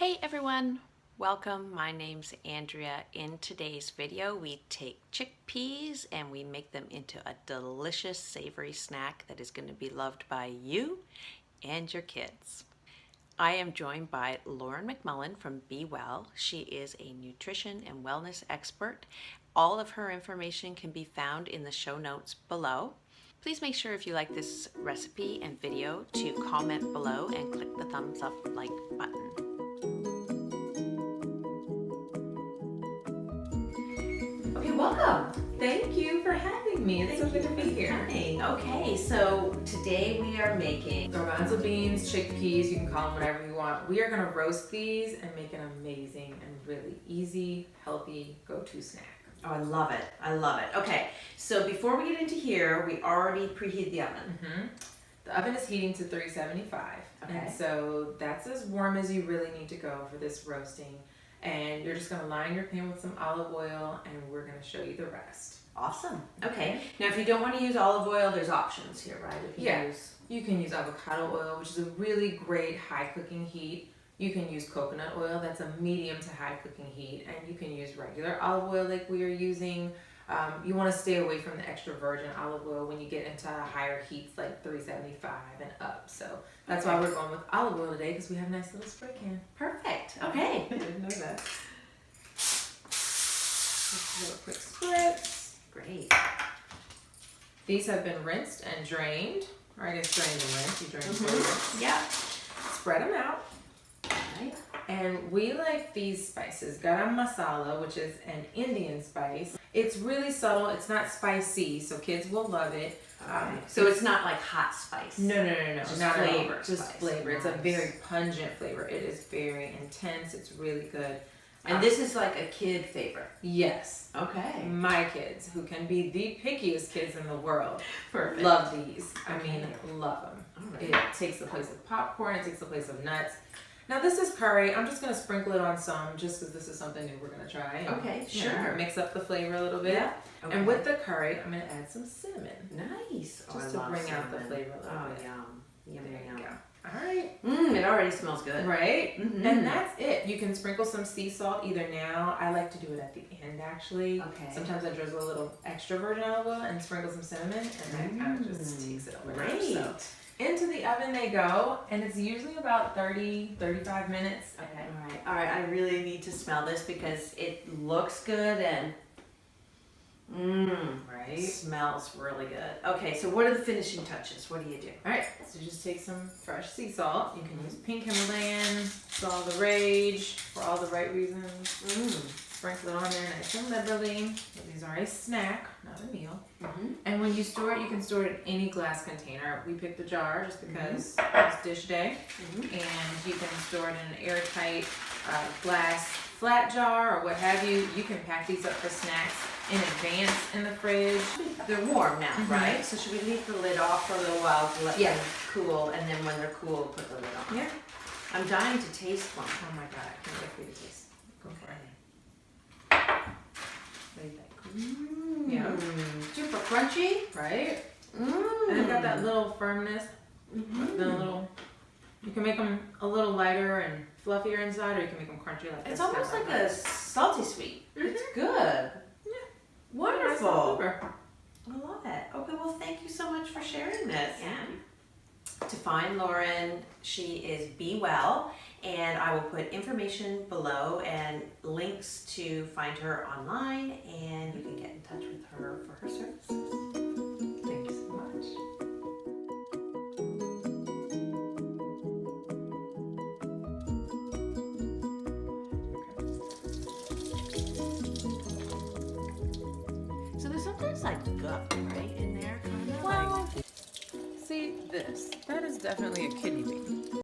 Hey everyone, welcome. My name's Andrea. In today's video, we take chickpeas and we make them into a delicious savory snack that is going to be loved by you and your kids. I am joined by Lauren McMullen from BeWell. She is a nutrition and wellness expert. All of her information can be found in the show notes below. Please make sure if you like this recipe and video to comment below and click the thumbs up like button. Okay, welcome. Thank you for having me. It's so good to be here. Okay, so today we are making Garbanzo beans, chickpeas, you can call them whatever you want. We are going to roast these and make an amazing and really easy, healthy go-to snack. Oh, I love it. I love it. Okay, so before we get into here, we already preheated the oven. The oven is heating to 375. Okay. And so that's as warm as you really need to go for this roasting. And you're just going to line your pan with some olive oil and we're going to show you the rest. Awesome. Okay. Now, if you don't want to use olive oil, there's options here, right? You can use avocado oil, which is a really great high cooking heat. You can use coconut oil, that's a medium to high cooking heat. And you can use regular olive oil like we are using. You want to stay away from the extra virgin olive oil when you get into higher heats like 375 and up. So that's why we're going with olive oil today, because we have a nice little spray can. Perfect. Okay. I didn't know that. Just a little quick spritz. Great. These have been rinsed and drained. Or I guess drained and rinsed. You drain and rinse. Yeah. Spread them out. Right. And we like these spices. Garam masala, which is an Indian spice. It's really subtle. It's not spicy, so kids will love it. So it's not like hot spice. No. Just Not flavor. at all. Just spice. flavor. It's Nice. a very pungent flavor. It is very intense. It's really good. And this is like a kid favorite. Yes. Okay. My kids, who can be the pickiest kids in the world, Perfect. love these. I Okay. mean, love them. All right. It takes the place of popcorn. It takes the place of nuts. Now this is curry. I'm just going to sprinkle it on some just because this is something new we're going to try. And, Okay, you know, sure. mix up the flavor a little bit. Yeah. Okay. And with the curry, I'm going to add some cinnamon. Nice. Just to bring out the flavor a little bit. Yum. Yum, There yum. you go. All right. It already smells good. Right? Mhm. And that's it. You can sprinkle some sea salt either now. I like to do it at the end actually. Okay. Sometimes I drizzle a little extra virgin olive oil and sprinkle some cinnamon, and that kind of just takes it over. Great. So into the oven they go, and it's usually about 30-35 minutes. Okay. All right. I really need to smell this because it looks good and Right? smells really good. Okay, so what are the finishing touches? What do you do? All right, so just take some fresh sea salt. You can use pink Himalayan. It's all the rage for all the right reasons. Sprinkle it on there nice and liberally. These are a snack, not a meal. And when you store it, you can store it in any glass container. We picked the jar just because it's dish day. And you can store it in an airtight glass flat jar or what have you. You can pack these up for snacks in advance in the fridge. They're warm now, right? So should we leave the lid off for a little while to let them cool, and then when they're cool, put the lid on? Yeah. I'm dying to taste one. Oh my god, I can't wait for you to taste. Go for it. What do you think? Yeah. Super crunchy. Right? And they've got that little firmness. The little. You can make them a little lighter and fluffier inside, or you can make them crunchy like this. It's almost like a salty sweet. It's good. Yeah. Wonderful. Nice. I love it. Okay, well, thank you so much for sharing this. To find Lauren, she is BeWell, and I will put information below and links to find her online, and you can get in touch with her for her services. Thank you so much. So there's sometimes like gut, right, in there, kind of Well, see this. That is definitely a kidney bean.